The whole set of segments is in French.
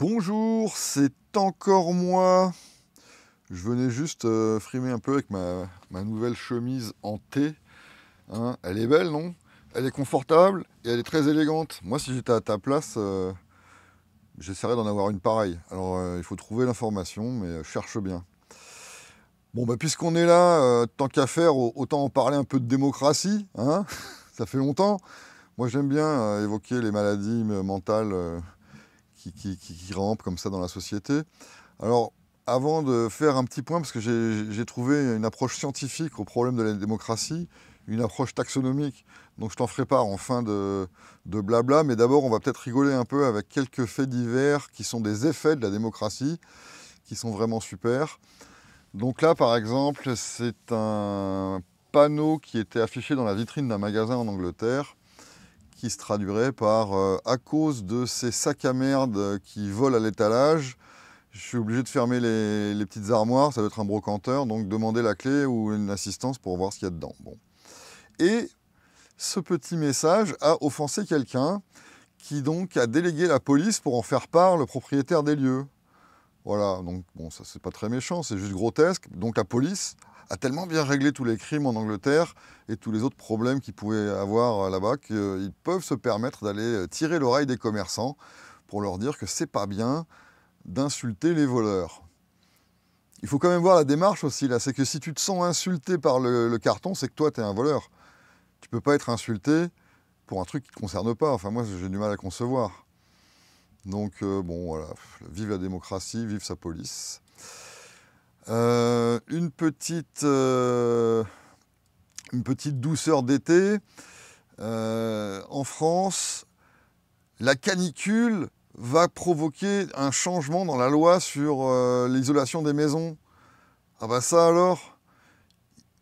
Bonjour, c'est encore moi. Je venais juste frimer un peu avec ma nouvelle chemise en T. Hein. Elle est belle, non? Elle est confortable et elle est très élégante. Moi, si j'étais à ta place, j'essaierais d'en avoir une pareille. Alors, il faut trouver l'information, mais cherche bien. Bon, bah, puisqu'on est là, tant qu'à faire, autant en parler un peu de démocratie. Hein. Ça fait longtemps. Moi, j'aime bien évoquer les maladies mentales qui rampent comme ça dans la société. Alors, avant de faire un petit point, parce que j'ai trouvé une approche scientifique au problème de la démocratie, une approche taxonomique, donc je t'en ferai part en fin de blabla, mais d'abord on va peut-être rigoler un peu avec quelques faits divers qui sont des effets de la démocratie, qui sont vraiment super. Donc là, par exemple, c'est un panneau qui était affiché dans la vitrine d'un magasin en Angleterre, qui se traduirait par à cause de ces sacs à merde qui volent à l'étalage, je suis obligé de fermer les petites armoires, ça doit être un brocanteur, donc demander la clé ou une assistance pour voir ce qu'il y a dedans. Bon. Et ce petit message a offensé quelqu'un qui donc a délégué la police pour en faire part le propriétaire des lieux. Voilà, donc bon, ça c'est pas très méchant, c'est juste grotesque. Donc la police a tellement bien réglé tous les crimes en Angleterre et tous les autres problèmes qu'ils pouvaient avoir là-bas qu'ils peuvent se permettre d'aller tirer l'oreille des commerçants pour leur dire que c'est pas bien d'insulter les voleurs. Il faut quand même voir la démarche aussi là, c'est que si tu te sens insulté par le carton, c'est que toi tu es un voleur. Tu peux pas être insulté pour un truc qui ne te concerne pas. Enfin moi j'ai du mal à concevoir. Donc bon voilà, vive la démocratie, vive sa police. Une petite douceur d'été. En France, la canicule va provoquer un changement dans la loi sur l'isolation des maisons. Ah bah ça alors,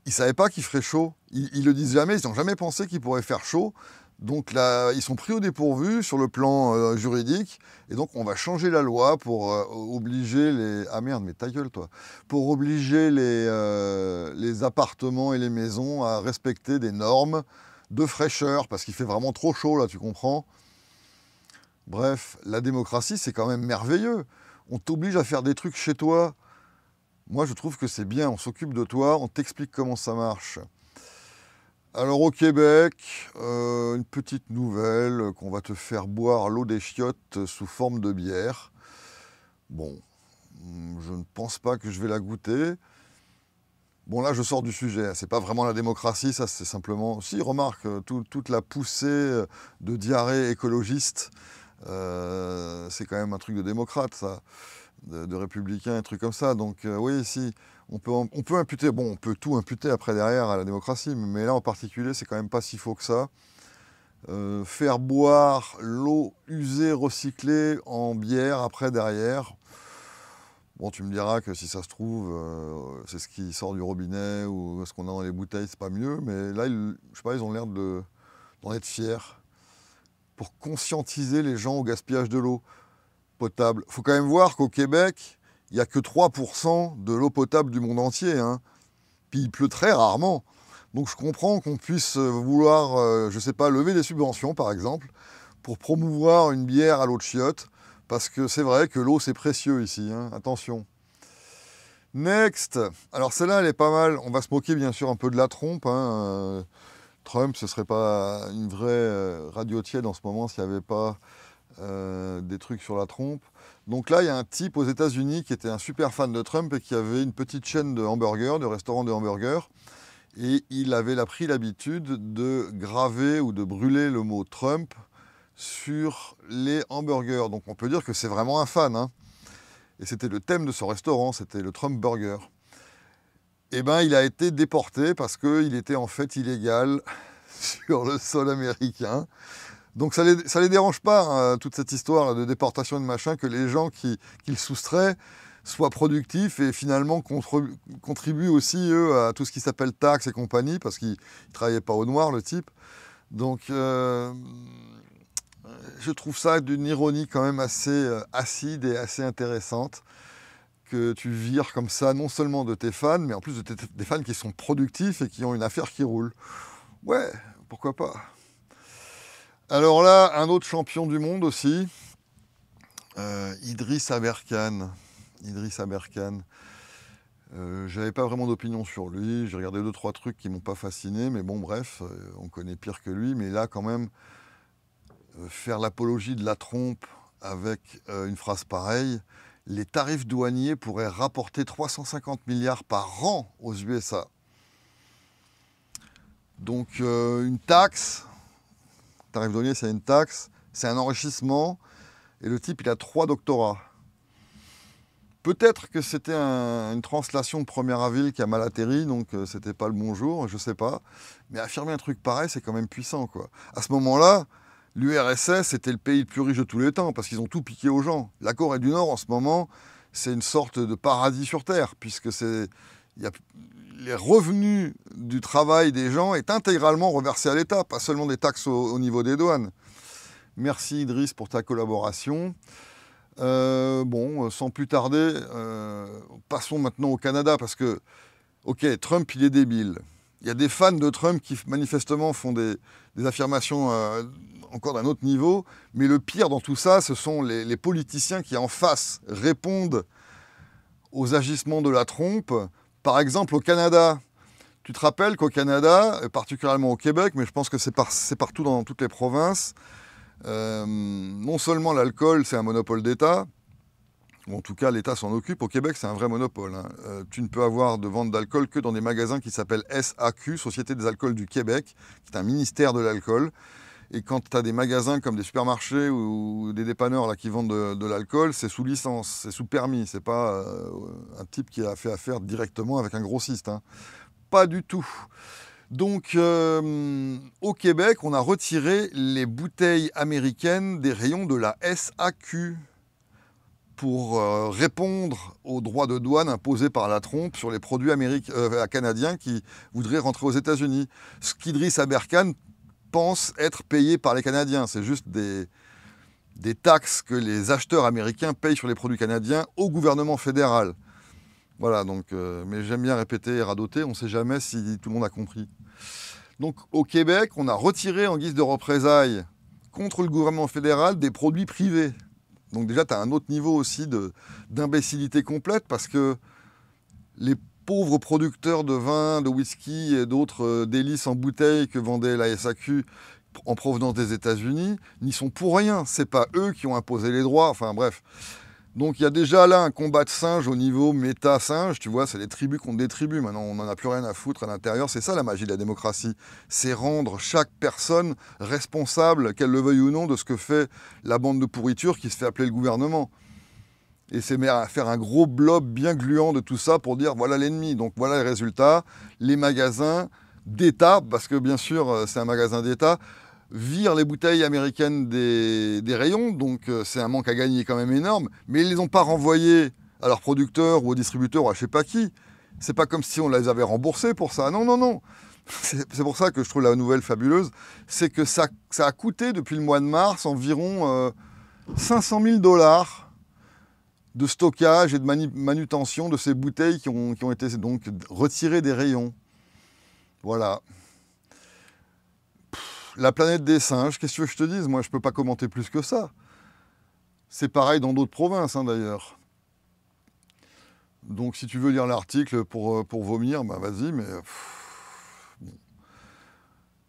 ils ne savaient pas qu'il ferait chaud. Ils le disent jamais, ils n'ont jamais pensé qu'il pourrait faire chaud. Donc là, ils sont pris au dépourvu sur le plan juridique. Et donc on va changer la loi pour obliger les... Ah merde, mais ta gueule toi. Pour obliger les appartements et les maisons à respecter des normes de fraîcheur. Parce qu'il fait vraiment trop chaud là, tu comprends ? Bref, la démocratie, c'est quand même merveilleux. On t'oblige à faire des trucs chez toi. Moi, je trouve que c'est bien. On s'occupe de toi, on t'explique comment ça marche. Alors, au Québec, une petite nouvelle qu'on va te faire boire l'eau des chiottes sous forme de bière. Bon, je ne pense pas que je vais la goûter. Bon, là, je sors du sujet. C'est pas vraiment la démocratie, ça, c'est simplement... Si, remarque, toute la poussée de diarrhée écologiste, c'est quand même un truc de démocrate, ça, de républicain, un truc comme ça. Donc oui, si, on peut imputer, bon, on peut tout imputer après derrière à la démocratie, mais là en particulier, c'est quand même pas si faux que ça. Faire boire l'eau usée, recyclée en bière après derrière, bon, tu me diras que si ça se trouve, c'est ce qui sort du robinet ou ce qu'on a dans les bouteilles, c'est pas mieux, mais là, je sais pas, ils ont l'air d'en être fiers pour conscientiser les gens au gaspillage de l'eau potable. Il faut quand même voir qu'au Québec, il n'y a que 3% de l'eau potable du monde entier. Hein. Puis il pleut très rarement. Donc je comprends qu'on puisse vouloir, je ne sais pas, lever des subventions par exemple, pour promouvoir une bière à l'eau de chiotte, parce que c'est vrai que l'eau c'est précieux ici, hein. Attention. Next. Alors celle-là elle est pas mal. On va se moquer bien sûr un peu de la trompe. Hein. Trump, ce serait pas une vraie radio tiède en ce moment s'il n'y avait pas des trucs sur la trompe. Donc là, il y a un type aux États-Unis qui était un super fan de Trump et qui avait une petite chaîne de hamburgers, de restaurants de hamburgers. Et il avait pris l'habitude de graver ou de brûler le mot Trump sur les hamburgers. Donc on peut dire que c'est vraiment un fan. Hein. Et c'était le thème de ce restaurant, c'était le Trump Burger. Eh bien, il a été déporté parce qu'il était en fait illégal sur le sol américain. Donc ça les dérange pas, hein, toute cette histoire de déportation et de machin, que les gens qui le soustraient soient productifs et finalement contribuent aussi, eux, à tout ce qui s'appelle taxes et compagnie, parce qu'ils ne travaillaient pas au noir, le type. Donc je trouve ça d'une ironie quand même assez acide et assez intéressante, que tu vires comme ça, non seulement de tes fans, mais en plus des fans qui sont productifs et qui ont une affaire qui roule. Ouais, pourquoi pas. Alors là, un autre champion du monde aussi, Idriss Aberkane. Idriss Aberkane. J'avais pas vraiment d'opinion sur lui. J'ai regardé 2-3 trucs qui m'ont pas fasciné, mais bon, bref, on connaît pire que lui. Mais là, quand même, faire l'apologie de la trompe avec une phrase pareille, les tarifs douaniers pourraient rapporter 350 milliards par an aux USA. Donc, une taxe, tarif douanier, c'est une taxe, c'est un enrichissement, et le type, il a 3 doctorats. Peut-être que c'était une translation de 1er avril qui a mal atterri, donc c'était pas le bon jour, je sais pas. Mais affirmer un truc pareil, c'est quand même puissant, quoi. À ce moment-là, l'URSS était le pays le plus riche de tous les temps, parce qu'ils ont tout piqué aux gens. La Corée du Nord, en ce moment, c'est une sorte de paradis sur Terre, puisque les revenus du travail des gens est intégralement reversé à l'État, pas seulement des taxes au niveau des douanes. Merci Idriss pour ta collaboration. Bon, sans plus tarder, passons maintenant au Canada, parce que, ok, Trump, il est débile. Il y a des fans de Trump qui manifestement font des affirmations encore d'un autre niveau, mais le pire dans tout ça, ce sont les politiciens qui en face répondent aux agissements de la trompe. Par exemple, au Canada, tu te rappelles qu'au Canada, particulièrement au Québec, mais je pense que c'est partout dans toutes les provinces, non seulement l'alcool, c'est un monopole d'État, ou en tout cas l'État s'en occupe. Au Québec, c'est un vrai monopole, hein. Tu ne peux avoir de vente d'alcool que dans des magasins qui s'appellent SAQ, Société des alcools du Québec, qui est un ministère de l'alcool. Et quand tu as des magasins comme des supermarchés ou des dépanneurs là, qui vendent de l'alcool, c'est sous licence, c'est sous permis. C'est pas un type qui a fait affaire directement avec un grossiste, hein. Pas du tout. Donc, au Québec, on a retiré les bouteilles américaines des rayons de la SAQ pour répondre aux droits de douane imposés par la trompe sur les produits canadiens qui voudraient rentrer aux États-Unis. Ce qu'Idriss Aberkane pense être payé par les Canadiens. C'est juste des taxes que les acheteurs américains payent sur les produits canadiens au gouvernement fédéral. Voilà, donc, mais j'aime bien répéter et radoter, on ne sait jamais si tout le monde a compris. Donc au Québec, on a retiré en guise de représailles contre le gouvernement fédéral des produits privés. Donc déjà, tu as un autre niveau aussi d'imbécilité complète, parce que les pauvres producteurs de vin, de whisky et d'autres délices en bouteille que vendait la SAQ en provenance des États-Unis n'y sont pour rien. C'est pas eux qui ont imposé les droits, enfin bref. Donc il y a déjà là un combat de singes au niveau méta-singe, tu vois, c'est des tribus contre des tribus. Maintenant, on n'en a plus rien à foutre à l'intérieur. C'est ça la magie de la démocratie. C'est rendre chaque personne responsable, qu'elle le veuille ou non, de ce que fait la bande de pourriture qui se fait appeler le gouvernement. Et c'est faire un gros blob bien gluant de tout ça pour dire voilà l'ennemi. Donc voilà les résultats. Les magasins d'État, parce que bien sûr c'est un magasin d'État, virent les bouteilles américaines des rayons, donc c'est un manque à gagner quand même énorme, mais ils ne les ont pas renvoyées à leurs producteurs ou aux distributeurs ou à je sais pas qui. C'est pas comme si on les avait remboursés pour ça. Non, non, non. C'est pour ça que je trouve la nouvelle fabuleuse. C'est que ça a coûté depuis le mois de mars environ 500 000 $ de stockage et de manutention de ces bouteilles qui ont été donc retirées des rayons. Voilà. La planète des singes, qu'est-ce que tu veux que je te dise? Moi, je ne peux pas commenter plus que ça. C'est pareil dans d'autres provinces, hein, d'ailleurs. Donc, si tu veux lire l'article pour vomir, bah vas-y, mais... bon.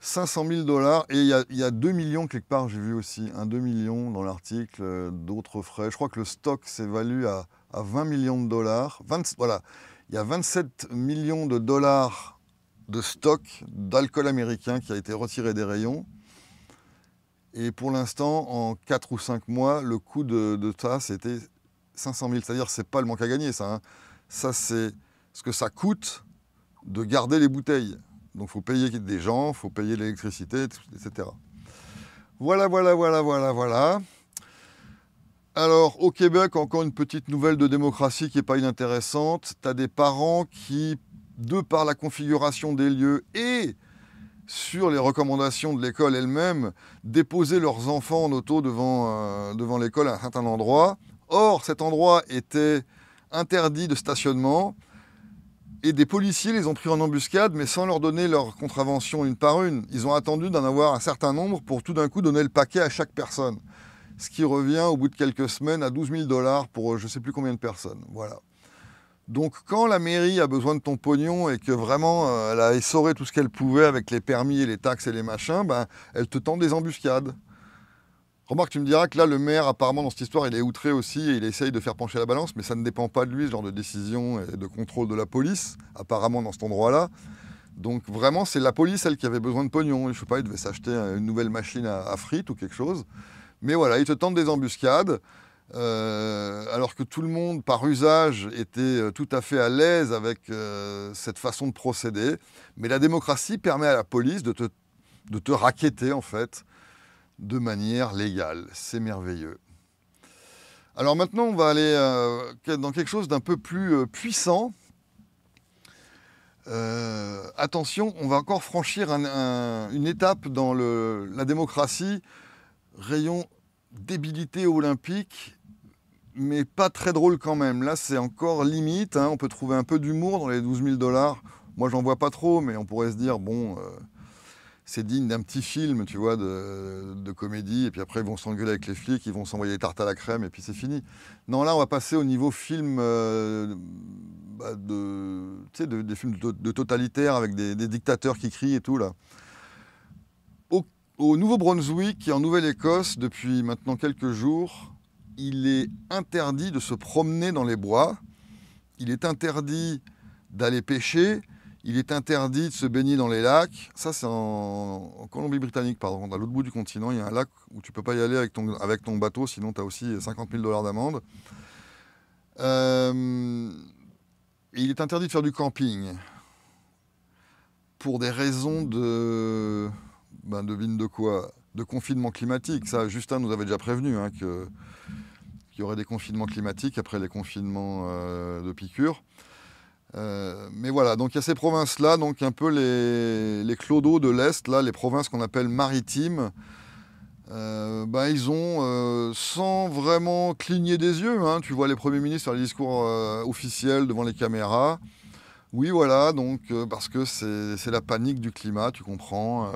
500 000 $, et il y a 2 millions quelque part, j'ai vu aussi, 2 millions dans l'article, d'autres frais. Je crois que le stock s'évalue à 20 millions de dollars. Voilà, il y a 27 millions de dollars de stock d'alcool américain qui a été retiré des rayons. Et pour l'instant, en 4 ou 5 mois, le coût de ça, c'était 500 000. C'est-à-dire que ce n'est pas le manque à gagner, ça. Hein. Ça, c'est ce que ça coûte de garder les bouteilles. Donc, il faut payer des gens, il faut payer l'électricité, etc. Voilà, voilà, voilà, voilà, voilà. Alors, au Québec, encore une petite nouvelle de démocratie qui n'est pas inintéressante. Tu as des parents qui, de par la configuration des lieux et sur les recommandations de l'école elle-même, déposaient leurs enfants en auto devant l'école à un certain endroit. Or, cet endroit était interdit de stationnement et des policiers les ont pris en embuscade, mais sans leur donner leur contravention une par une. Ils ont attendu d'en avoir un certain nombre pour tout d'un coup donner le paquet à chaque personne. ce qui revient au bout de quelques semaines à 12 000 $ pour je ne sais plus combien de personnes. Voilà. Donc quand la mairie a besoin de ton pognon et que vraiment elle a essoré tout ce qu'elle pouvait avec les permis et les taxes et les machins, ben, elle te tend des embuscades. Remarque, tu me diras que là, le maire, apparemment, dans cette histoire, il est outré aussi et il essaye de faire pencher la balance, mais ça ne dépend pas de lui, ce genre de décision et de contrôle de la police, apparemment, dans cet endroit-là. Donc vraiment, c'est la police, elle, qui avait besoin de pognon. Je sais pas, il devait s'acheter une nouvelle machine à frites ou quelque chose. Mais voilà, ils te tentent des embuscades, alors que tout le monde, par usage, était tout à fait à l'aise avec cette façon de procéder. Mais la démocratie permet à la police de te racketter, en fait, de manière légale. C'est merveilleux. Alors maintenant, on va aller dans quelque chose d'un peu plus puissant. Attention, on va encore franchir une étape dans la démocratie. Rayon débilité olympique, mais pas très drôle quand même. Là, c'est encore limite. Hein. On peut trouver un peu d'humour dans les 12 000 $. Moi, j'en vois pas trop, mais on pourrait se dire, bon... c'est digne d'un petit film, tu vois, de comédie, et puis après ils vont s'engueuler avec les flics, ils vont s'envoyer des tartes à la crème, et puis c'est fini. Non, là on va passer au niveau film, des films de totalitaires avec des dictateurs qui crient et tout, là. Au Nouveau-Brunswick et en Nouvelle-Écosse, depuis maintenant quelques jours, il est interdit de se promener dans les bois, il est interdit d'aller pêcher, il est interdit de se baigner dans les lacs. Ça, c'est en Colombie-Britannique, pardon. À l'autre bout du continent, il y a un lac où tu ne peux pas y aller avec ton bateau, sinon tu as aussi 50 000 $ d'amende. Il est interdit de faire du camping pour des raisons devine de quoi? De confinement climatique. Ça, Justin nous avait déjà prévenu hein, qu'il y aurait des confinements climatiques après les confinements de piqûres. Mais voilà, donc il y a ces provinces-là, donc un peu les clodos de l'Est, là, les provinces qu'on appelle maritimes, ils ont, sans vraiment cligner des yeux, hein, tu vois les premiers ministres faire des discours officiels devant les caméras. Oui, voilà, donc parce que c'est la panique du climat, tu comprends.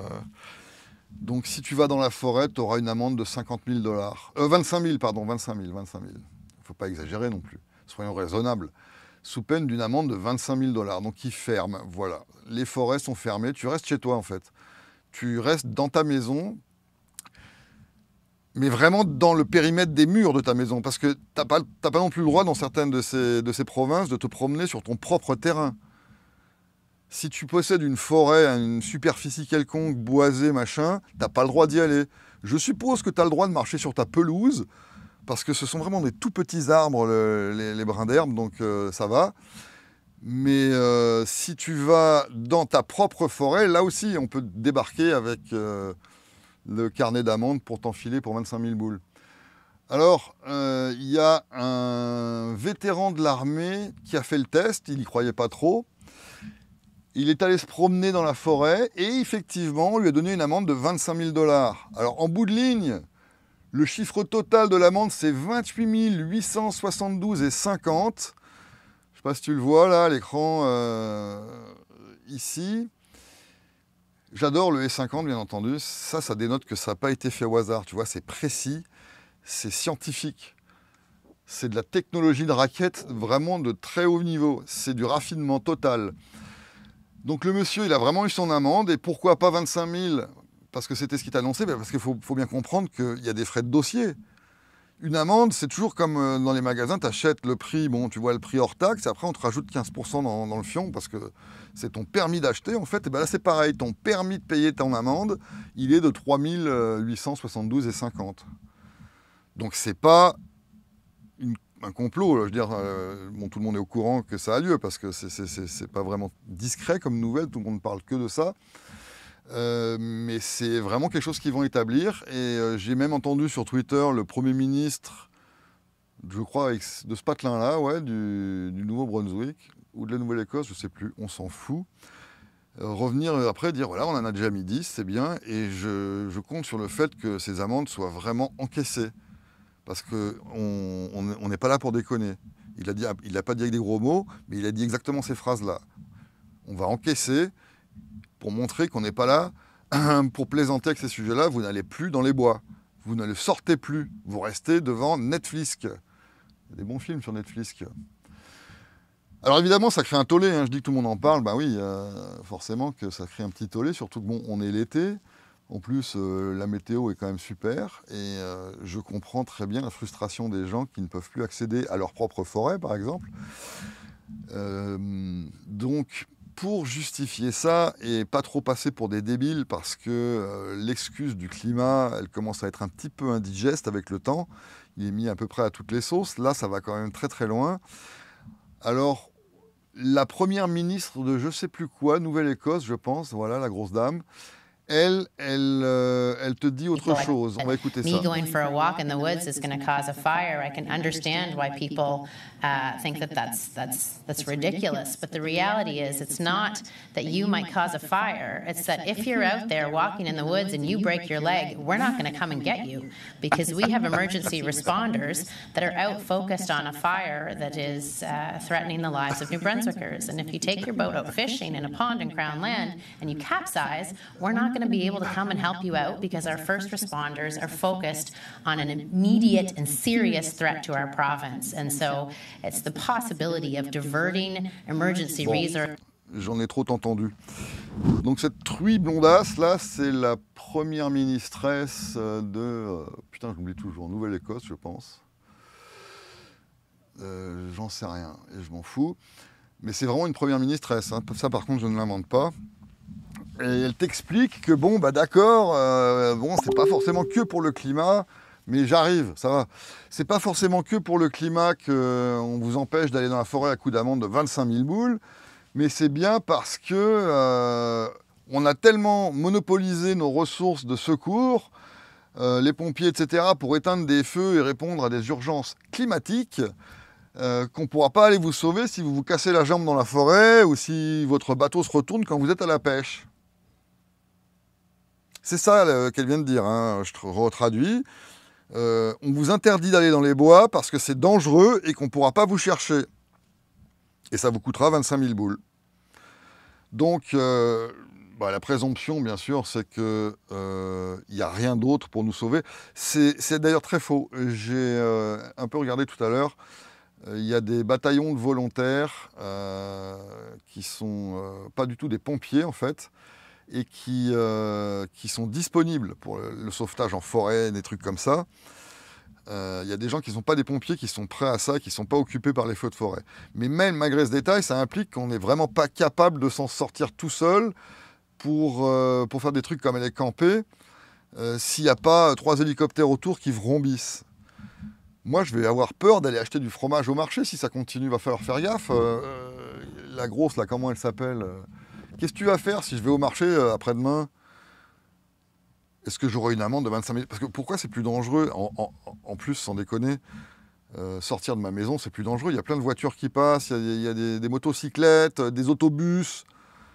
Donc si tu vas dans la forêt, tu auras une amende de 50 000 $. 25 000, pardon, 25 000. Il ne faut pas exagérer non plus, soyons raisonnables. Sous peine d'une amende de 25 000 $. Donc ils ferment, voilà. Les forêts sont fermées, tu restes chez toi en fait. Tu restes dans ta maison, mais vraiment dans le périmètre des murs de ta maison, parce que t'as pas non plus le droit dans certaines de ces provinces de te promener sur ton propre terrain. Si tu possèdes une forêt, une superficie quelconque, boisée, machin, t'as pas le droit d'y aller. Je suppose que tu as le droit de marcher sur ta pelouse, parce que ce sont vraiment des tout petits arbres, les brins d'herbe, donc ça va. Mais si tu vas dans ta propre forêt, là aussi, on peut débarquer avec le carnet d'amende pour t'enfiler pour 25 000 boules. Alors, il y a un vétéran de l'armée qui a fait le test, il n'y croyait pas trop. Il est allé se promener dans la forêt et effectivement, on lui a donné une amende de 25 000 $. Alors, en bout de ligne, le chiffre total de l'amende, c'est 28 872,50 €. Je ne sais pas si tu le vois là, à l'écran, ici. J'adore le E50, bien entendu. Ça dénote que ça n'a pas été fait au hasard. Tu vois, c'est précis, c'est scientifique. C'est de la technologie de raquette vraiment de très haut niveau. C'est du raffinement total. Donc le monsieur, il a vraiment eu son amende. Et pourquoi pas 25 000 ? Parce que c'était ce qu'il t'a annoncé. Parce qu'il faut bien comprendre qu'il y a des frais de dossier. Une amende, c'est toujours comme dans les magasins, tu achètes le prix, bon, tu vois le prix hors taxe, et après on te rajoute 15% dans le fion, parce que c'est ton permis d'acheter, en fait. Et ben là, c'est pareil, ton permis de payer ton amende, il est de 3 872,50 €. Donc c'est pas un complot, je veux dire, bon, tout le monde est au courant que ça a lieu, parce que c'est pas vraiment discret comme nouvelle, tout le monde ne parle que de ça. Mais c'est vraiment quelque chose qu'ils vont établir. Et j'ai même entendu sur Twitter le Premier ministre, je crois, de ce patelin-là, ouais, du Nouveau-Brunswick, ou de la Nouvelle-Écosse, je ne sais plus, on s'en fout, revenir après dire, voilà, on en a déjà mis 10, c'est bien, et je compte sur le fait que ces amendes soient vraiment encaissées. Parce qu'on n'est pas là pour déconner. Il n'a pas dit avec des gros mots, mais il a dit exactement ces phrases-là. On va encaisser pour montrer qu'on n'est pas là pour plaisanter avec ces sujets-là. Vous n'allez plus dans les bois. vous ne le sortez plus. Vous restez devant Netflix. Il y a des bons films sur Netflix. Alors évidemment, ça crée un tollé. Hein. Je dis que tout le monde en parle. Ben oui, forcément que ça crée un petit tollé. Surtout que bon, on est l'été. En plus, la météo est quand même super. Et je comprends très bien la frustration des gens qui ne peuvent plus accéder à leur propre forêt, par exemple. Donc, pour justifier ça et pas trop passer pour des débiles, parce que l'excuse du climat, elle commence à être un petit peu indigeste avec le temps. Il est mis à peu près à toutes les sauces. Là, ça va quand même très très loin. Alors, la première ministre de je sais plus quoi, Nouvelle-Écosse, je pense, voilà, la grosse dame, elle te dit autre chose. On va écouter ça. Me going for a walk in the woods is going to cause a fire. I can understand why people think that's ridiculous. But the reality is, it's not that you might cause a fire. It's that if you're out there walking in the woods and you break your leg, we're not going to come and get you, because we have emergency responders that are out focused on a fire that is threatening the lives of New Brunswickers. And if you take your boat out fishing in a pond in Crown Land and you capsize, we're not going to be able to come and help you out, because our first responders are focused on an immediate and serious threat to our province. And so it's the possibility of diverting emergency resources. J'en ai trop entendu. Donc cette truie blondasse, là, c'est la première ministresse de... putain, j'oublie toujours, Nouvelle-Écosse, je pense. J'en sais rien, et je m'en fous. Mais c'est vraiment une première ministresse. Hein. Ça, par contre, je ne l'invente pas. Et elle t'explique que bon, bah d'accord, bon, c'est pas forcément que pour le climat, mais j'arrive, ça va. C'est pas forcément que pour le climat qu'on vous empêche d'aller dans la forêt à coup d'amende de 25 000 boules, mais c'est bien parce que on a tellement monopolisé nos ressources de secours, les pompiers, etc., pour éteindre des feux et répondre à des urgences climatiques, qu'on ne pourra pas aller vous sauver si vous vous cassez la jambe dans la forêt ou si votre bateau se retourne quand vous êtes à la pêche. C'est ça qu'elle vient de dire, hein. Je retraduis. On vous interdit d'aller dans les bois parce que c'est dangereux et qu'on ne pourra pas vous chercher. Et ça vous coûtera 25 000 boules. Donc, la présomption, bien sûr, c'est qu'il n'y a rien d'autre pour nous sauver. C'est d'ailleurs très faux. J'ai un peu regardé tout à l'heure. Il y a des bataillons de volontaires qui sont pas du tout des pompiers, en fait, et qui sont disponibles pour le sauvetage en forêt, des trucs comme ça. Il y a des gens qui ne sont pas des pompiers, qui sont prêts à ça, qui ne sont pas occupés par les feux de forêt. Mais même malgré ce détail, ça implique qu'on n'est vraiment pas capable de s'en sortir tout seul pour faire des trucs comme aller camper, s'il n'y a pas 3 hélicoptères autour qui vrombissent. Moi, je vais avoir peur d'aller acheter du fromage au marché si ça continue, va falloir faire gaffe. La grosse, là, comment elle s'appelle Qu'est-ce que tu vas faire si je vais au marché après-demain? Est-ce que j'aurai une amende de 25 000? Parce que pourquoi c'est plus dangereux en plus, sans déconner, sortir de ma maison, c'est plus dangereux. Il y a plein de voitures qui passent, il y a des motocyclettes, des autobus.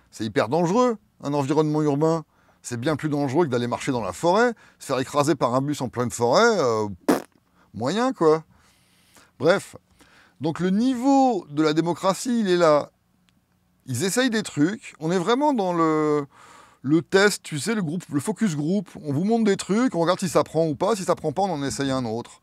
C'est hyper dangereux, un environnement urbain. C'est bien plus dangereux que d'aller marcher dans la forêt. Se faire écraser par un bus en pleine forêt, moyen, quoi. Bref. Donc le niveau de la démocratie, il est là. Ils essayent des trucs. On est vraiment dans le test, tu sais, le focus group. On vous montre des trucs, on regarde si ça prend ou pas. Si ça prend pas, on en essaye un autre.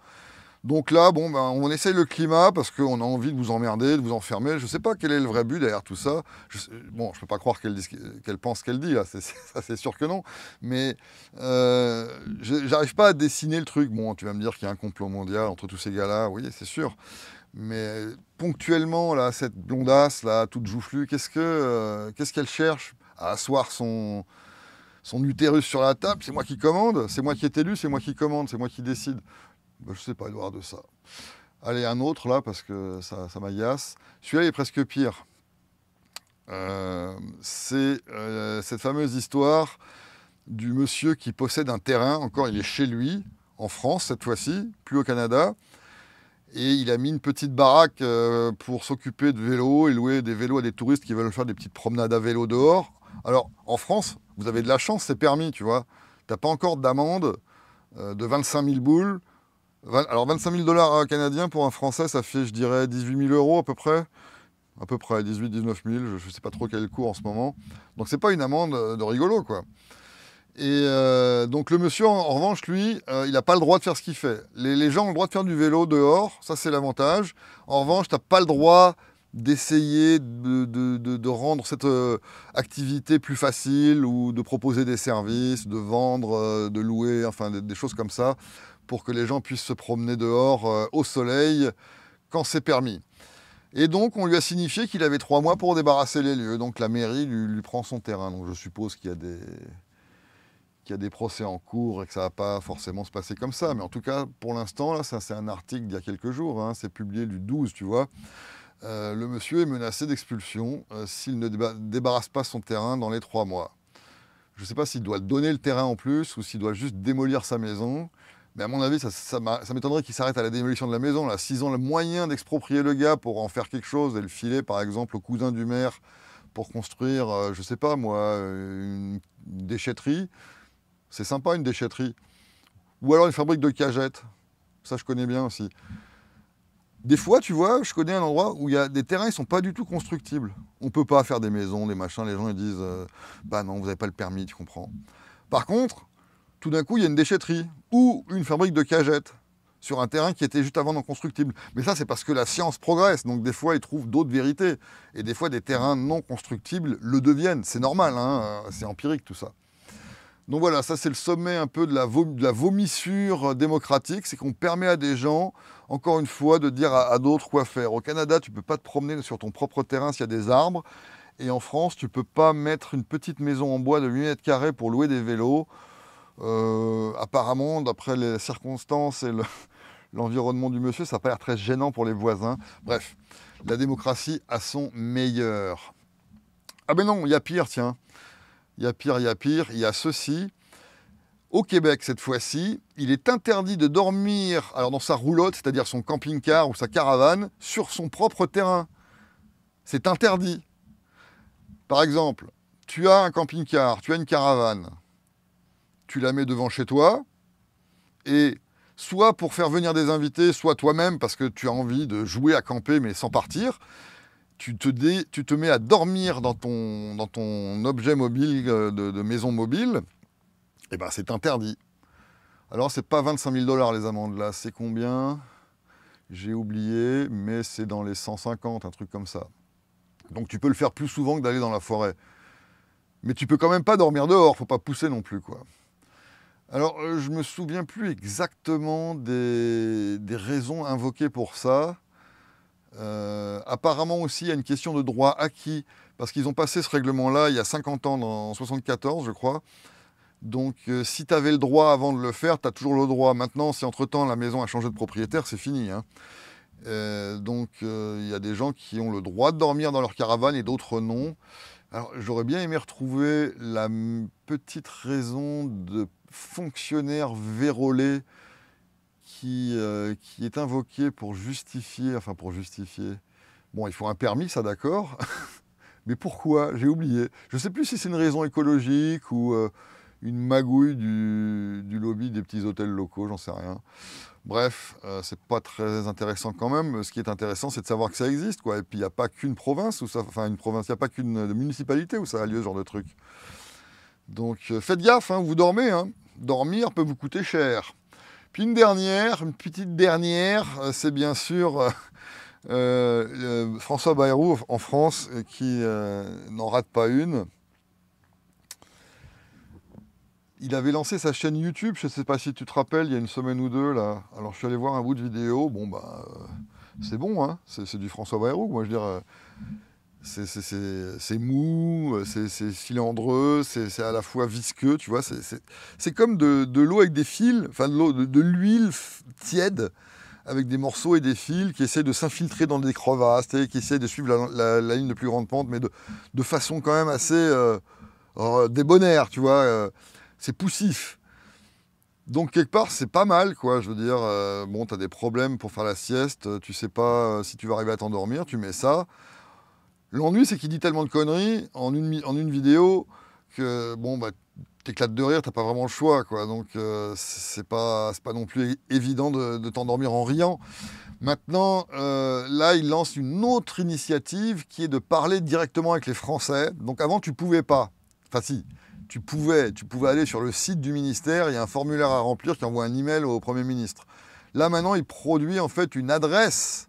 Donc là, bon, on essaye le climat parce qu'on a envie de vous emmerder, de vous enfermer. Je ne sais pas quel est le vrai but derrière tout ça. Je ne peux pas croire qu'elle pense ce qu'elle dit, là. Ça, c'est sûr que non. Mais j'arrive pas à dessiner le truc. Bon, tu vas me dire qu'il y a un complot mondial entre tous ces gars-là. Oui, c'est sûr. Mais ponctuellement, là, cette blondasse, là, toute joufflue, qu'est-ce qu'elle cherche? À asseoir son utérus sur la table? C'est moi qui commande? C'est moi qui est élu? C'est moi qui commande? C'est moi qui décide? Ben, je sais pas, il doit y avoir de ça. Allez, un autre, là, parce que ça m'agace. Celui-là, il est presque pire. C'est cette fameuse histoire du monsieur qui possède un terrain. Encore, il est chez lui, en France, cette fois-ci, plus au Canada. Et il a mis une petite baraque pour s'occuper de vélos et louer des vélos à des touristes qui veulent faire des petites promenades à vélo dehors. Alors, en France, vous avez de la chance, c'est permis, tu vois. Tu n'as pas encore d'amende de 25 000 boules. Alors, 25 000 $ canadiens pour un Français, ça fait, je dirais, 18 000 € à peu près. À peu près, 18 000, 19 000, je ne sais pas trop quel est le cours en ce moment. Donc, c'est pas une amende de rigolo, quoi. Et donc le monsieur, en revanche, lui, il n'a pas le droit de faire ce qu'il fait. Les gens ont le droit de faire du vélo dehors, ça c'est l'avantage. En revanche, tu n'as pas le droit d'essayer de rendre cette activité plus facile ou de proposer des services, de vendre, de louer, enfin des choses comme ça, pour que les gens puissent se promener dehors au soleil quand c'est permis. Et donc, on lui a signifié qu'il avait 3 mois pour débarrasser les lieux. Donc la mairie lui prend son terrain. Donc je suppose qu'il y a des procès en cours et que ça ne va pas forcément se passer comme ça. Mais en tout cas, pour l'instant, là, ça c'est un article d'il y a quelques jours, hein, c'est publié du 12, tu vois. Le monsieur est menacé d'expulsion s'il ne débarrasse pas son terrain dans les 3 mois. Je ne sais pas s'il doit donner le terrain en plus ou s'il doit juste démolir sa maison. Mais à mon avis, ça m'étonnerait qu'il s'arrête à la démolition de la maison. Là, s'ils ont le moyen d'exproprier le gars pour en faire quelque chose et le filer, par exemple, au cousin du maire pour construire, je ne sais pas moi, une déchetterie, c'est sympa une déchetterie. Ou alors une fabrique de cagettes. Ça, je connais bien aussi. Des fois, tu vois, je connais un endroit où il y a des terrains, ils ne sont pas du tout constructibles. On ne peut pas faire des maisons, des machins. Les gens ils disent bah non, vous n'avez pas le permis, tu comprends. Par contre, tout d'un coup, il y a une déchetterie ou une fabrique de cagettes sur un terrain qui était juste avant non constructible. Mais ça, c'est parce que la science progresse. Donc des fois, ils trouvent d'autres vérités. Et des fois, des terrains non constructibles le deviennent. C'est normal, hein, c'est empirique tout ça. Donc voilà, ça c'est le sommet un peu de la vomissure démocratique, c'est qu'on permet à des gens, encore une fois, de dire à d'autres quoi faire. Au Canada, tu ne peux pas te promener sur ton propre terrain s'il y a des arbres, et en France, tu ne peux pas mettre une petite maison en bois de 8 mètres carrés pour louer des vélos. Apparemment, d'après les circonstances et l'environnement du monsieur, ça n'a pas l'air très gênant pour les voisins. Bref, la démocratie a son meilleur. Ah ben non, il y a pire, tiens. Il y a pire, il y a ceci. Au Québec, cette fois-ci, il est interdit de dormir alors dans sa roulotte, c'est-à-dire son camping-car ou sa caravane, sur son propre terrain. C'est interdit. Par exemple, tu as un camping-car, tu as une caravane, tu la mets devant chez toi, et soit pour faire venir des invités, soit toi-même, parce que tu as envie de jouer à camper mais sans partir, tu te mets à dormir dans ton objet mobile de maison mobile, et ben c'est interdit. Alors c'est pas 25 000 $ les amendes là, c'est combien? J'ai oublié, mais c'est dans les 150, un truc comme ça. Donc tu peux le faire plus souvent que d'aller dans la forêt. Mais tu peux quand même pas dormir dehors, faut pas pousser non plus, quoi. Alors je me souviens plus exactement des raisons invoquées pour ça. Apparemment aussi, il y a une question de droit acquis, parce qu'ils ont passé ce règlement-là il y a 50 ans, en 74, je crois. Donc, si tu avais le droit avant de le faire, tu as toujours le droit. Maintenant, si entre-temps la maison a changé de propriétaire, c'est fini, hein. Donc, il y a des gens qui ont le droit de dormir dans leur caravane et d'autres non. Alors, j'aurais bien aimé retrouver la petite raison de fonctionnaire vérolé qui est invoqué pour justifier, bon, il faut un permis, ça d'accord, mais pourquoi? J'ai oublié. Je ne sais plus si c'est une raison écologique ou une magouille du lobby des petits hôtels locaux, j'en sais rien. Bref, c'est pas très intéressant quand même. Ce qui est intéressant, c'est de savoir que ça existe, quoi. Et puis, il n'y a pas qu'une province, il n'y a pas qu'une municipalité où ça a lieu, ce genre de truc. Donc, faites gaffe, hein, vous dormez, hein. Dormir peut vous coûter cher. Puis une petite dernière, c'est bien sûr François Bayrou en France qui n'en rate pas une. Il avait lancé sa chaîne YouTube, je ne sais pas si tu te rappelles, il y a une semaine ou deux là. Alors je suis allé voir un bout de vidéo, bon bah c'est bon, hein, c'est du François Bayrou, moi je veux dire. C'est mou, c'est filandreux, c'est à la fois visqueux, tu vois. C'est comme de l'eau avec des fils, enfin de l'huile tiède avec des morceaux et des fils qui essaient de s'infiltrer dans des crevasses, qui essaient de suivre la ligne de plus grande pente, mais de façon quand même assez débonnaire, tu vois. C'est poussif. Donc quelque part, c'est pas mal, quoi. Je veux dire, bon, t'as des problèmes pour faire la sieste, tu sais pas si tu vas arriver à t'endormir, tu mets ça. L'ennui, c'est qu'il dit tellement de conneries en une vidéo que, bon, bah, t'éclates de rire, t'as pas vraiment le choix, quoi. Donc, c'est pas non plus évident de t'endormir en riant. Maintenant, là, il lance une autre initiative qui est de parler directement avec les Français. Donc, avant, tu pouvais pas. Enfin, si, tu pouvais aller sur le site du ministère, il y a un formulaire à remplir qui envoie un email au Premier ministre. Là, maintenant, il produit en fait une adresse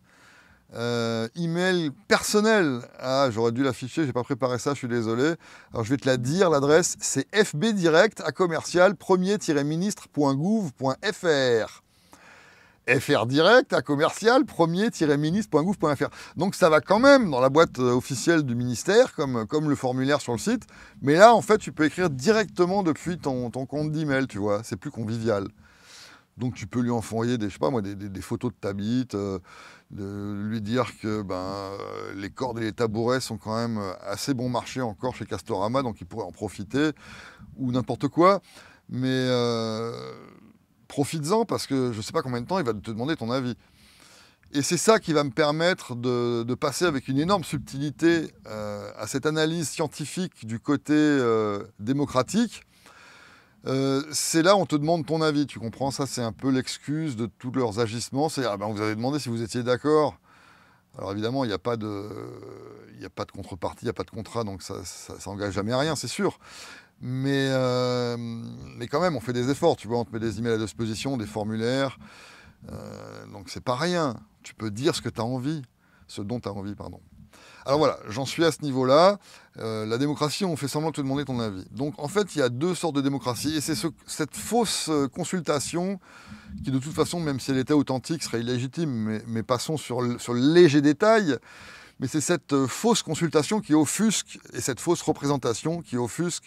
email personnelle. Ah, j'aurais dû l'afficher, j'ai pas préparé ça, je suis désolé. Alors, je vais te la dire, l'adresse, c'est fbdirect@premier-ministre.gouv.fr. frdirect@premier-ministre.gouv.fr. Donc ça va quand même dans la boîte officielle du ministère, comme le formulaire sur le site. Mais là, en fait, tu peux écrire directement depuis ton compte d'email, tu vois. C'est plus convivial. Donc tu peux lui envoyer des photos de ta bite, de lui dire que les cordes et les tabourets sont quand même assez bon marché encore chez Castorama, donc il pourrait en profiter, ou n'importe quoi. Mais profites-en, parce que je ne sais pas combien de temps il va te demander ton avis. Et c'est ça qui va me permettre de passer avec une énorme subtilité à cette analyse scientifique du côté démocratique. C'est là où on te demande ton avis, tu comprends? Ça, c'est un peu l'excuse de tous leurs agissements. C'est on vous avait demandé si vous étiez d'accord. Alors évidemment, il n'y a pas de contrepartie, il n'y a pas de contrat, donc ça n'engage jamais à rien, c'est sûr. Mais quand même, on fait des efforts, tu vois, on te met des emails à disposition, des formulaires, donc c'est pas rien. Tu peux dire ce que tu as envie, ce dont tu as envie, pardon. Alors voilà, j'en suis à ce niveau-là. La démocratie, on fait semblant de te demander ton avis. Donc en fait, il y a deux sortes de démocratie, et c'est cette fausse consultation qui, de toute façon, même si elle était authentique, serait illégitime, mais passons sur le léger détail. Mais c'est cette fausse consultation qui offusque, et cette fausse représentation qui offusque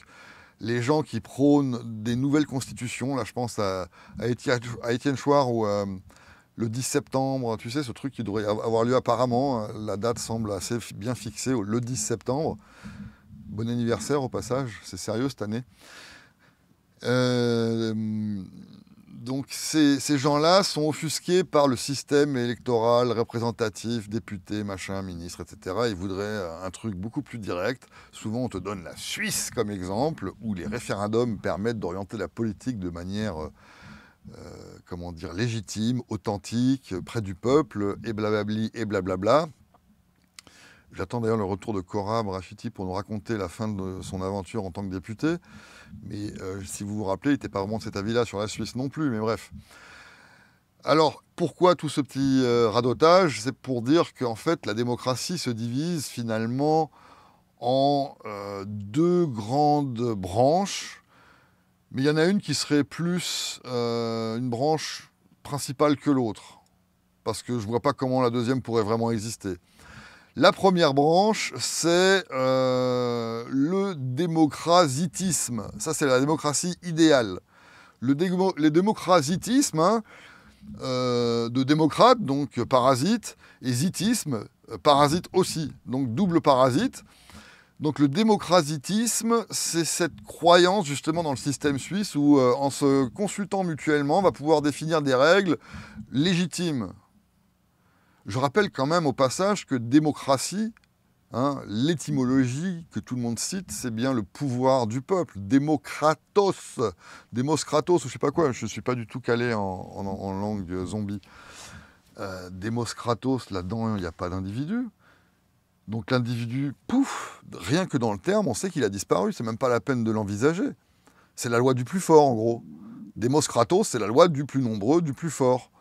les gens qui prônent des nouvelles constitutions. Là, je pense à Étienne Chouard ou le 10 septembre, tu sais, ce truc qui devrait avoir lieu apparemment. La date semble assez bien fixée, le 10 septembre. Bon anniversaire au passage, c'est sérieux cette année. Donc ces gens-là sont offusqués par le système électoral, représentatif, député, machin, ministre, etc. Ils voudraient un truc beaucoup plus direct. Souvent, on te donne la Suisse comme exemple, où les référendums permettent d'orienter la politique de manière, légitime, authentique, près du peuple, et blablabli, et blablabla. J'attends d'ailleurs le retour de Cora Brafiti pour nous raconter la fin de son aventure en tant que député. Mais si vous vous rappelez, il n'était pas vraiment de cet avis-là sur la Suisse non plus, mais bref. Alors, pourquoi tout ce petit radotage? C'est pour dire qu'en fait, la démocratie se divise finalement en deux grandes branches. Mais il y en a une qui serait plus une branche principale que l'autre. Parce que je ne vois pas comment la deuxième pourrait vraiment exister. La première branche, c'est le démocrasitisme. Ça, c'est la démocratie idéale. Le démocrasitisme, de démocrate, donc parasite, et zitisme, parasite aussi, donc double parasite. Donc le démocrasitisme, c'est cette croyance justement dans le système suisse où, en se consultant mutuellement, on va pouvoir définir des règles légitimes. Je rappelle quand même au passage que démocratie, l'étymologie que tout le monde cite, c'est bien le pouvoir du peuple. Démocratos, ou je sais pas quoi, je ne suis pas du tout calé en langue zombie. Démoskratos, là-dedans, il n'y a pas d'individu. Donc l'individu, pouf, rien que dans le terme, on sait qu'il a disparu, c'est même pas la peine de l'envisager. C'est la loi du plus fort, en gros. Démoskratos, c'est la loi du plus nombreux, du plus fort.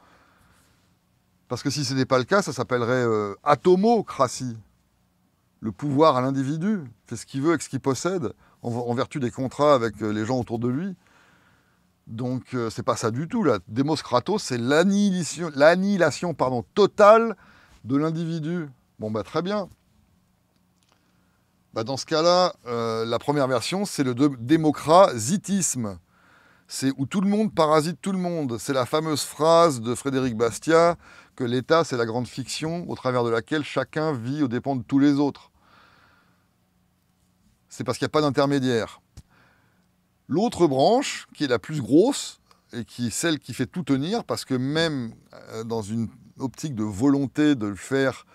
Parce que si ce n'est pas le cas, ça s'appellerait atomocratie. Le pouvoir à l'individu, fait ce qu'il veut avec ce qu'il possède, en vertu des contrats avec les gens autour de lui. Donc c'est pas ça du tout, là. Démoskratos, c'est l'annihilation totale de l'individu. Bon, très bien. Dans ce cas-là, la première version, c'est le démocrasitisme. C'est où tout le monde parasite tout le monde. C'est la fameuse phrase de Frédéric Bastiat que l'État, c'est la grande fiction au travers de laquelle chacun vit aux dépens de tous les autres. C'est parce qu'il n'y a pas d'intermédiaire. L'autre branche, qui est la plus grosse, et qui est celle qui fait tout tenir, parce que même dans une optique de volonté de le faire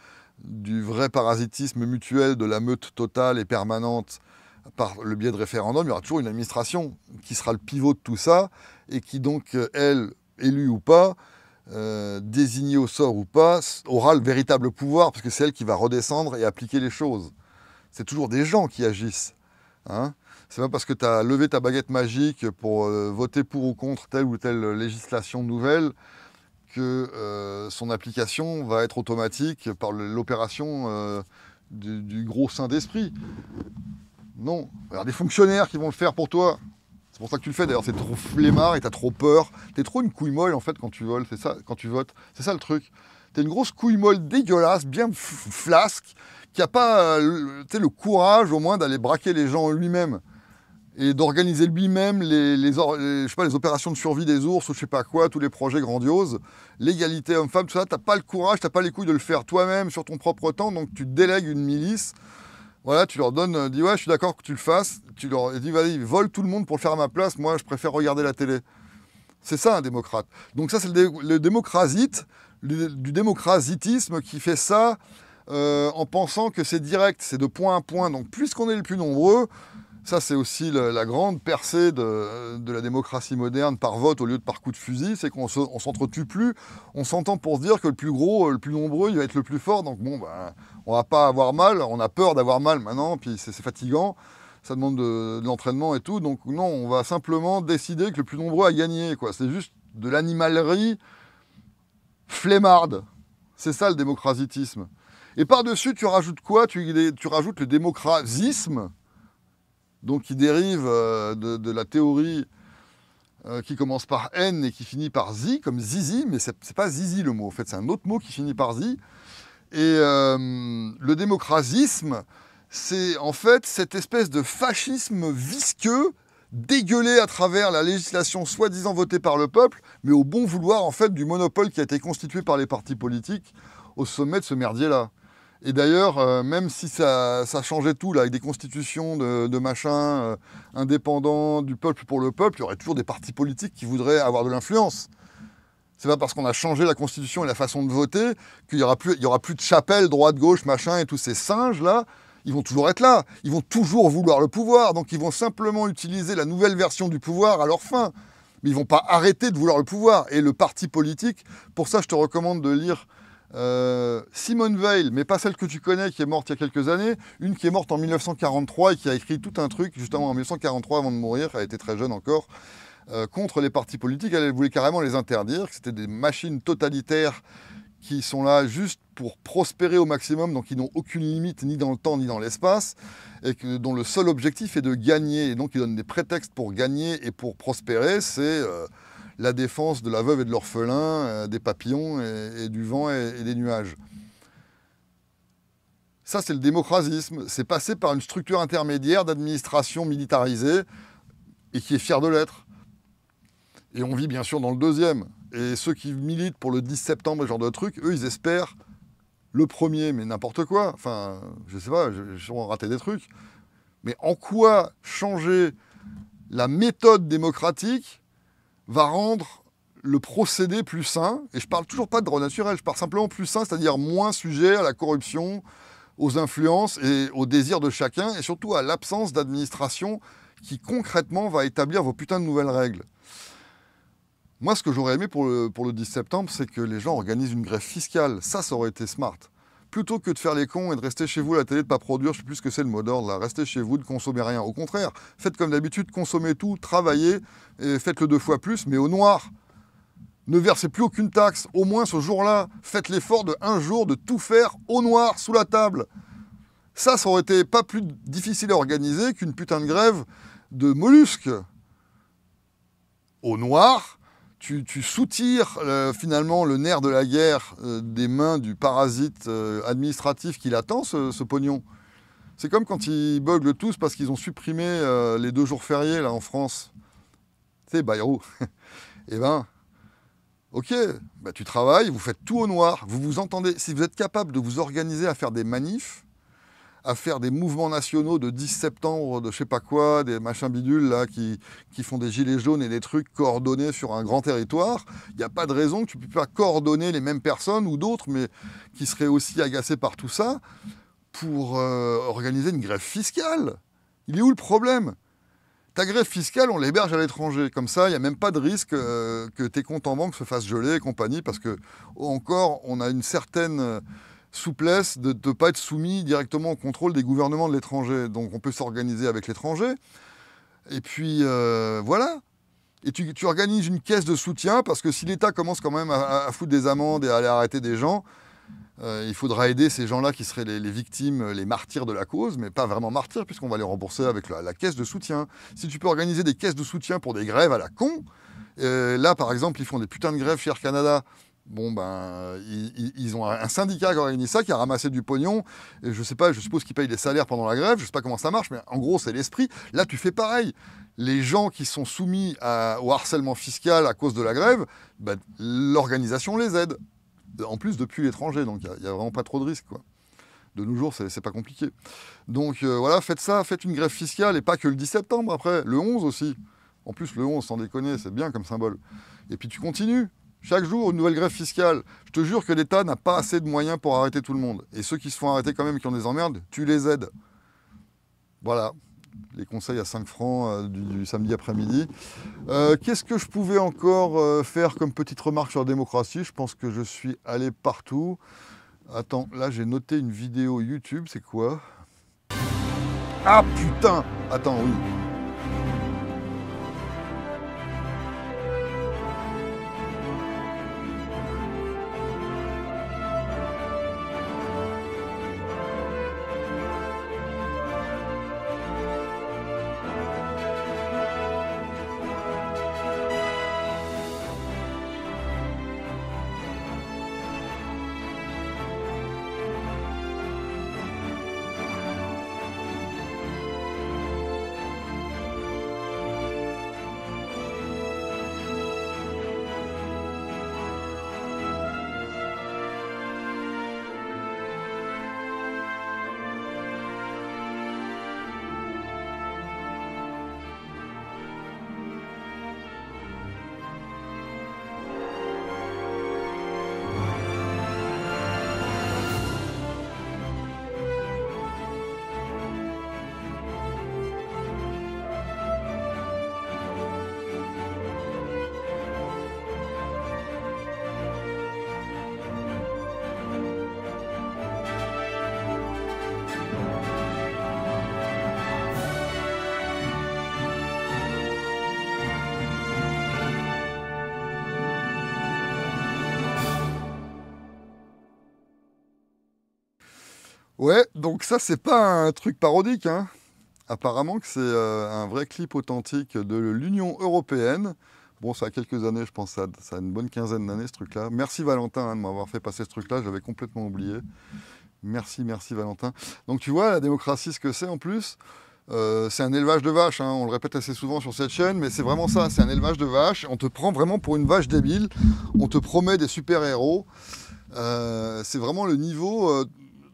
du vrai parasitisme mutuel, de la meute totale et permanente, par le biais de référendum, il y aura toujours une administration qui sera le pivot de tout ça, et qui donc, elle, élue ou pas, désignée au sort ou pas, aura le véritable pouvoir, parce que c'est elle qui va redescendre et appliquer les choses. C'est toujours des gens qui agissent. Hein. C'est pas parce que tu as levé ta baguette magique pour voter pour ou contre telle ou telle législation nouvelle que son application va être automatique par l'opération du gros Saint-Esprit. Non, il y a des fonctionnaires qui vont le faire pour toi. C'est pour ça que tu le fais, d'ailleurs, c'est trop flemmard et t'as trop peur. T'es trop une couille molle, en fait, quand tu votes, c'est ça, quand tu votes. C'est ça le truc. T'es une grosse couille molle dégueulasse, bien flasque, qui n'a pas le courage, au moins, d'aller braquer les gens lui-même et d'organiser lui-même les opérations de survie des ours ou je sais pas quoi, tous les projets grandioses, l'égalité homme-femme, tout ça, t'as pas le courage, t'as pas les couilles de le faire toi-même sur ton propre temps, donc tu délègues une milice. Voilà, tu leur donnes, dis ouais, je suis d'accord que tu le fasses. Tu leur dis, vas-y, vole tout le monde pour le faire à ma place. Moi, je préfère regarder la télé. C'est ça, un démocrate. Donc ça, c'est le démocrasite, du démocrasitisme qui fait ça en pensant que c'est direct, c'est de point à point. Donc, puisqu'on est les plus nombreux, ça, c'est aussi la grande percée de la démocratie moderne par vote au lieu de par coup de fusil, c'est qu'on s'entretue plus, on s'entend pour se dire que le plus gros, le plus nombreux, il va être le plus fort, donc bon, ben, on va pas avoir mal, on a peur d'avoir mal maintenant, puis c'est fatigant, ça demande de l'entraînement et tout, donc non, on va simplement décider que le plus nombreux a gagné, quoi. C'est juste de l'animalerie flemmarde, c'est ça le démocrasitisme. Et par-dessus, tu rajoutes quoi? Tu rajoutes le démocratisme, donc qui dérive de la théorie qui commence par N et qui finit par Zi, comme Zizi, mais c'est pas Zizi le mot, en fait, c'est un autre mot qui finit par Zi. Et le démocratisme, c'est en fait cette espèce de fascisme visqueux, dégueulé à travers la législation soi-disant votée par le peuple, mais au bon vouloir en fait du monopole qui a été constitué par les partis politiques au sommet de ce merdier-là. Et d'ailleurs, même si ça changeait tout, là, avec des constitutions de machins indépendants du peuple pour le peuple, il y aurait toujours des partis politiques qui voudraient avoir de l'influence. C'est pas parce qu'on a changé la constitution et la façon de voter qu'il y aura plus de chapelle, droite, gauche, machin, et tous ces singes-là, ils vont toujours être là. Ils vont toujours vouloir le pouvoir, donc ils vont simplement utiliser la nouvelle version du pouvoir à leur fin. Mais ils vont pas arrêter de vouloir le pouvoir. Et le parti politique, pour ça, je te recommande de lire Simone Veil, mais pas celle que tu connais, qui est morte il y a quelques années, une qui est morte en 1943 et qui a écrit tout un truc, justement en 1943 avant de mourir, elle était très jeune encore, contre les partis politiques. Elle voulait carrément les interdire, que c'était des machines totalitaires qui sont là juste pour prospérer au maximum, donc qui n'ont aucune limite ni dans le temps ni dans l'espace, et dont le seul objectif est de gagner, et donc ils donnent des prétextes pour gagner et pour prospérer, c'est la défense de la veuve et de l'orphelin, des papillons et du vent et des nuages. Ça, c'est le démocratisme. C'est passé par une structure intermédiaire d'administration militarisée et qui est fière de l'être. Et on vit bien sûr dans le deuxième. Et ceux qui militent pour le 10 septembre, ce genre de trucs, eux, ils espèrent le premier, mais n'importe quoi. Enfin, je sais pas, j'ai sûrement raté des trucs. Mais en quoi changer la méthode démocratique va rendre le procédé plus sain, et je parle toujours pas de droit naturel, je parle simplement plus sain, c'est-à-dire moins sujet à la corruption, aux influences et aux désirs de chacun, et surtout à l'absence d'administration qui concrètement va établir vos putains de nouvelles règles. Moi, ce que j'aurais aimé pour le 10 septembre, c'est que les gens organisent une grève fiscale. Ça aurait été smart. Plutôt que de faire les cons et de rester chez vous à la télé, de pas produire, je sais plus ce que c'est le mot d'ordre là, restez chez vous, ne consommez rien. Au contraire, faites comme d'habitude, consommez tout, travaillez, et faites-le 2 fois plus, mais au noir. Ne versez plus aucune taxe, au moins ce jour-là, faites l'effort de un jour de tout faire au noir, sous la table. Ça aurait été pas plus difficile à organiser qu'une putain de grève de mollusques. Au noir, tu soutires finalement le nerf de la guerre des mains du parasite administratif qui l'attend, ce pognon. C'est comme quand ils buglent tous parce qu'ils ont supprimé les 2 jours fériés là en France. Tu sais, Bayrou. Eh ben, ok, bah, tu travailles, vous faites tout au noir, vous vous entendez. Si vous êtes capable de vous organiser à faire des manifs, à faire des mouvements nationaux de 10 septembre, de je sais pas quoi, des machins bidules là, qui font des gilets jaunes et des trucs coordonnés sur un grand territoire, il n'y a pas de raison que tu ne puisses pas coordonner les mêmes personnes ou d'autres, mais qui seraient aussi agacés par tout ça, pour organiser une grève fiscale. Il est où le problème? Ta grève fiscale, on l'héberge à l'étranger. Comme ça, il n'y a même pas de risque que tes comptes en banque se fassent geler et compagnie, parce que, encore, on a une certaine souplesse de ne pas être soumis directement au contrôle des gouvernements de l'étranger. Donc on peut s'organiser avec l'étranger. Et puis voilà. Et tu organises une caisse de soutien, parce que si l'État commence quand même à foutre des amendes et à aller arrêter des gens, il faudra aider ces gens-là qui seraient les victimes, les martyrs de la cause, mais pas vraiment martyrs, puisqu'on va les rembourser avec la caisse de soutien. Si tu peux organiser des caisses de soutien pour des grèves à la con, là par exemple, ils font des putains de grèves chez Air Canada. Bon ben, ils ont un syndicat qui organise ça, qui a ramassé du pognon, et je sais pas, je suppose qu'ils payent des salaires pendant la grève, je sais pas comment ça marche, mais en gros c'est l'esprit. Là tu fais pareil. Les gens qui sont soumis au harcèlement fiscal à cause de la grève, ben, l'organisation les aide. En plus depuis l'étranger, donc il n'y a vraiment pas trop de risques, quoi. De nos jours, c'est pas compliqué. Donc voilà, faites ça, faites une grève fiscale, et pas que le 10 septembre après, le 11 aussi. En plus, le 11, sans déconner, c'est bien comme symbole. Et puis tu continues. Chaque jour, une nouvelle grève fiscale. Je te jure que l'État n'a pas assez de moyens pour arrêter tout le monde. Et ceux qui se font arrêter quand même, qui ont des emmerdes, tu les aides. Voilà. Les conseils à 5 francs du samedi après-midi. Qu'est-ce que je pouvais encore faire comme petite remarque sur la démocratie? Je pense que je suis allé partout. Attends, là j'ai noté une vidéo YouTube, c'est quoi? Ah putain! Attends, oui. Ouais, donc ça, c'est pas un truc parodique, hein. Apparemment que c'est un vrai clip authentique de l'Union européenne. Bon, ça a quelques années, je pense, ça a une bonne quinzaine d'années, ce truc-là. Merci Valentin de m'avoir fait passer ce truc-là, je l'avais complètement oublié. Merci Valentin. Donc tu vois, la démocratie, ce que c'est en plus, c'est un élevage de vaches, hein. On le répète assez souvent sur cette chaîne, mais c'est vraiment ça, c'est un élevage de vaches. On te prend vraiment pour une vache débile, on te promet des super-héros. C'est vraiment le niveau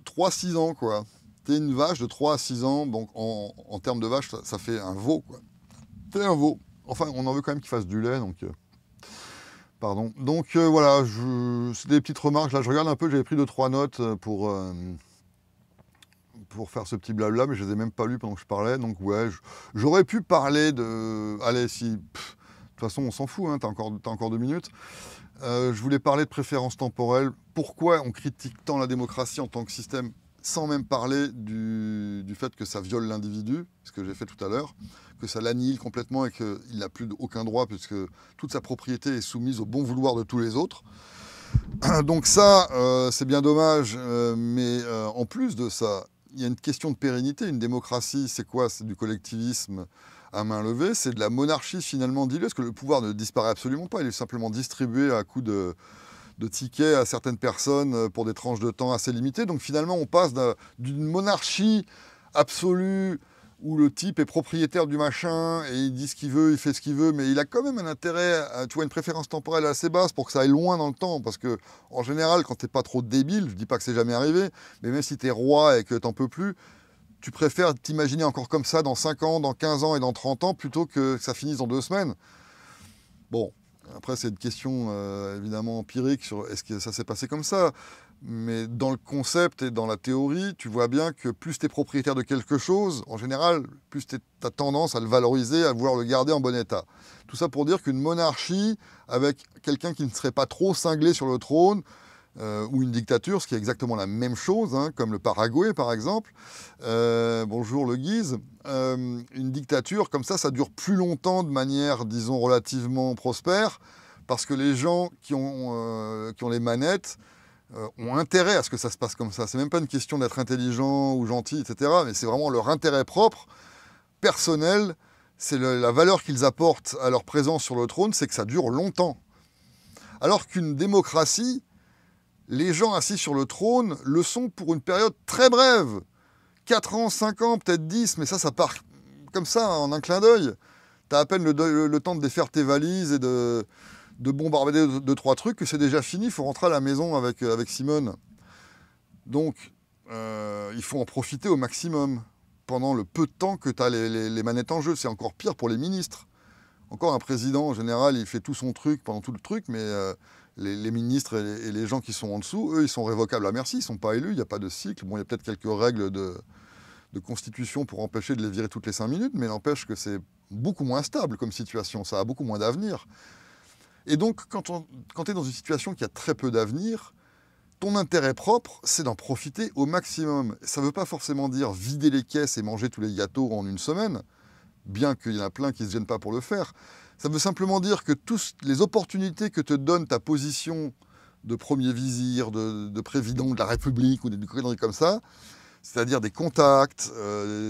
3-6 ans, quoi. T'es une vache de 3 à 6 ans, donc en termes de vache, ça fait un veau, quoi. T'es un veau. Enfin, on en veut quand même qu'il fasse du lait, donc... pardon. Donc voilà, c'est des petites remarques. Là, je regarde un peu, j'avais pris 2-3 notes pour faire ce petit blabla, mais je les ai même pas lues pendant que je parlais. Donc ouais, j'aurais pu parler de... Allez, si... De toute façon, on s'en fout, hein, t'as encore 2 minutes. Je voulais parler de préférence temporelle. Pourquoi on critique tant la démocratie en tant que système, sans même parler du fait que ça viole l'individu, ce que j'ai fait tout à l'heure, que ça l'annihile complètement et qu'il n'a plus aucun droit puisque toute sa propriété est soumise au bon vouloir de tous les autres. Donc ça, c'est bien dommage, mais en plus de ça, il y a une question de pérennité. Une démocratie, c'est quoi? C'est du collectivisme à main levée, c'est de la monarchie finalement diluée, parce que le pouvoir ne disparaît absolument pas, il est simplement distribué à coup de tickets à certaines personnes pour des tranches de temps assez limitées. Donc finalement, on passe d'une monarchie absolue où le type est propriétaire du machin et il dit ce qu'il veut, il fait ce qu'il veut, mais il a quand même un intérêt, tu vois, une préférence temporelle assez basse pour que ça aille loin dans le temps, parce que en général, quand t'es pas trop débile, je dis pas que c'est jamais arrivé, mais même si t'es roi et que t'en peux plus, tu préfères t'imaginer encore comme ça dans 5 ans, dans 15 ans et dans 30 ans, plutôt que ça finisse dans 2 semaines. Bon, après c'est une question évidemment empirique sur est-ce que ça s'est passé comme ça, mais dans le concept et dans la théorie, tu vois bien que plus tu es propriétaire de quelque chose, en général, plus tu as tendance à le valoriser, à vouloir le garder en bon état. Tout ça pour dire qu'une monarchie, avec quelqu'un qui ne serait pas trop cinglé sur le trône, ou une dictature, ce qui est exactement la même chose, hein, comme le Paraguay par exemple. Bonjour le Guise. Une dictature comme ça dure plus longtemps de manière, disons, relativement prospère, parce que les gens qui ont les manettes ont intérêt à ce que ça se passe comme ça. C'est même pas une question d'être intelligent ou gentil, etc., mais c'est vraiment leur intérêt propre, personnel. C'est la valeur qu'ils apportent à leur présence sur le trône, c'est que ça dure longtemps. Alors qu'une démocratie, les gens assis sur le trône le sont pour une période très brève. 4 ans, 5 ans, peut-être 10, mais ça part comme ça, en un clin d'œil. Tu as à peine le temps de défaire tes valises et de bombarder 2-3 trucs, que c'est déjà fini, il faut rentrer à la maison avec Simone. Donc, il faut en profiter au maximum, pendant le peu de temps que tu as les manettes en jeu. C'est encore pire pour les ministres. Encore un président, en général, il fait tout son truc pendant tout le truc, mais les ministres et les gens qui sont en dessous, eux, ils sont révocables à merci, ils ne sont pas élus, il n'y a pas de cycle. Bon, il y a peut-être quelques règles de constitution pour empêcher de les virer toutes les 5 minutes, mais n'empêche que c'est beaucoup moins stable comme situation, ça a beaucoup moins d'avenir. Et donc, quand tu es dans une situation qui a très peu d'avenir, ton intérêt propre, c'est d'en profiter au maximum. Ça ne veut pas forcément dire vider les caisses et manger tous les gâteaux en une semaine, bien qu'il y en a plein qui ne se gênent pas pour le faire. Ça veut simplement dire que toutes les opportunités que te donne ta position de premier vizir, de président de la République ou des conneries comme ça, c'est-à-dire des contacts,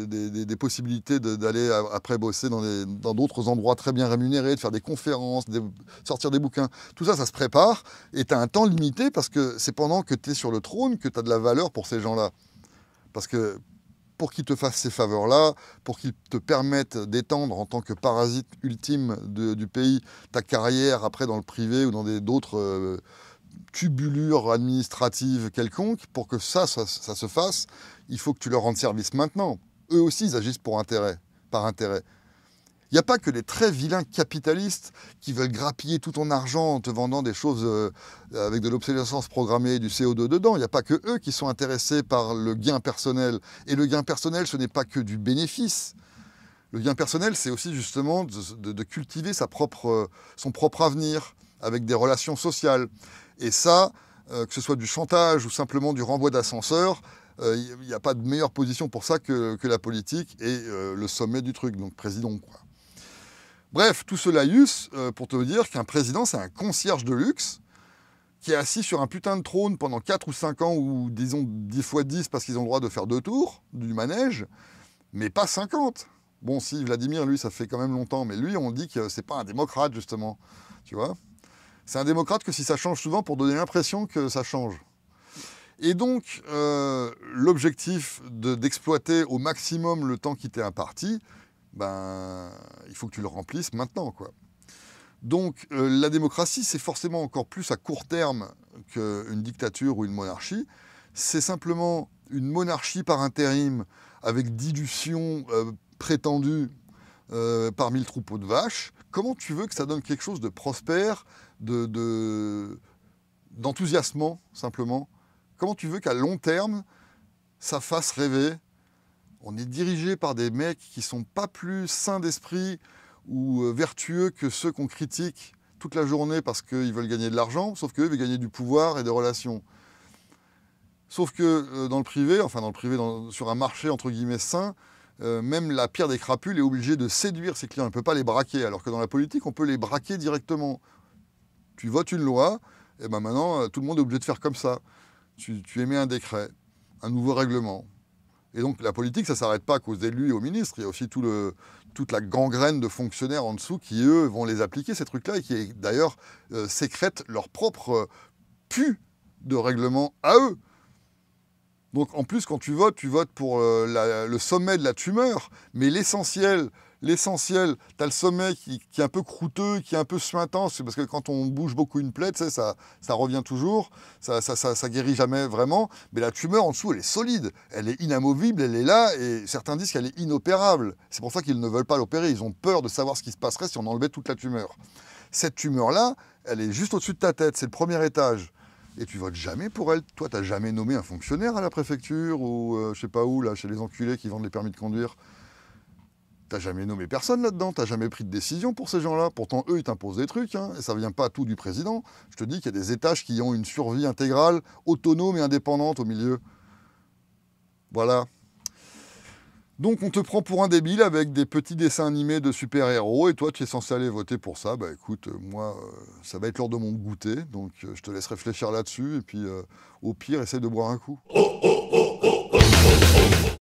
des possibilités d'aller après bosser dans d'autres endroits très bien rémunérés, de faire des conférences, sortir des bouquins. Tout ça, ça se prépare et tu as un temps limité parce que c'est pendant que tu es sur le trône que tu as de la valeur pour ces gens-là. Parce que pour qu'ils te fassent ces faveurs-là, pour qu'ils te permettent d'étendre en tant que parasite ultime du pays ta carrière après dans le privé ou dans d'autres tubulures administratives quelconques, pour que ça se fasse, il faut que tu leur rendes service maintenant. Eux aussi, ils agissent par intérêt. Il n'y a pas que les très vilains capitalistes qui veulent grappiller tout ton argent en te vendant des choses avec de l'obsolescence programmée et du CO2 dedans. Il n'y a pas que eux qui sont intéressés par le gain personnel. Et le gain personnel, ce n'est pas que du bénéfice. Le gain personnel, c'est aussi justement de cultiver son propre avenir avec des relations sociales. Et ça, que ce soit du chantage ou simplement du renvoi d'ascenseur, il n'y a pas de meilleure position pour ça que la politique et le sommet du truc, donc président, quoi. Bref, tout ce laïus pour te dire qu'un président, c'est un concierge de luxe qui est assis sur un putain de trône pendant 4 ou 5 ans, ou disons 10 fois 10 parce qu'ils ont le droit de faire 2 tours du manège, mais pas 50. Bon, si, Vladimir, lui, ça fait quand même longtemps, mais lui, on dit que c'est pas un démocrate, justement, tu vois. C'est un démocrate que si ça change souvent pour donner l'impression que ça change. Et donc, l'objectif d'exploiter au maximum le temps qui t'est imparti, il faut que tu le remplisses maintenant, quoi. Donc, la démocratie, c'est forcément encore plus à court terme qu'une dictature ou une monarchie. C'est simplement une monarchie par intérim avec dilution prétendue parmi le troupeau de vaches. Comment tu veux que ça donne quelque chose de prospère, d'enthousiasmant, simplement? Comment tu veux qu'à long terme, ça fasse rêver? On est dirigé par des mecs qui ne sont pas plus sains d'esprit ou vertueux que ceux qu'on critique toute la journée parce qu'ils veulent gagner de l'argent, sauf qu'eux veulent gagner du pouvoir et des relations. Sauf que dans le privé, sur un marché entre guillemets sain, même la pire des crapules est obligée de séduire ses clients. On ne peut pas les braquer, alors que dans la politique, on peut les braquer directement. Tu votes une loi, et maintenant, tout le monde est obligé de faire comme ça. Tu émets un décret, un nouveau règlement. Et donc la politique, ça ne s'arrête pas qu'aux élus et aux ministres. Il y a aussi toute la gangrène de fonctionnaires en dessous qui, eux, vont les appliquer, ces trucs-là, et qui, d'ailleurs, sécrètent leur propre pu de règlement à eux. Donc en plus, quand tu votes pour le sommet de la tumeur, mais l'essentiel, tu as le sommet qui est un peu croûteux, qui est un peu suintant, c'est parce que quand on bouge beaucoup une plaie, tu sais, ça revient toujours, ça guérit jamais vraiment, mais la tumeur en dessous, elle est solide, elle est inamovible, elle est là, et certains disent qu'elle est inopérable. C'est pour ça qu'ils ne veulent pas l'opérer, ils ont peur de savoir ce qui se passerait si on enlevait toute la tumeur. Cette tumeur-là, elle est juste au-dessus de ta tête, c'est le premier étage. Et tu votes jamais pour elle. Toi, tu n'as jamais nommé un fonctionnaire à la préfecture ou je sais pas où, là, chez les enculés qui vendent les permis de conduire. t'as jamais nommé personne là-dedans, t'as jamais pris de décision pour ces gens-là. Pourtant, eux, ils t'imposent des trucs, hein, et ça vient pas tout du président. Je te dis qu'il y a des étages qui ont une survie intégrale, autonome et indépendante au milieu. Voilà. Donc on te prend pour un débile avec des petits dessins animés de super-héros, et toi tu es censé aller voter pour ça. Bah écoute, moi, ça va être l'heure de mon goûter, donc je te laisse réfléchir là-dessus, et puis au pire, essaie de boire un coup.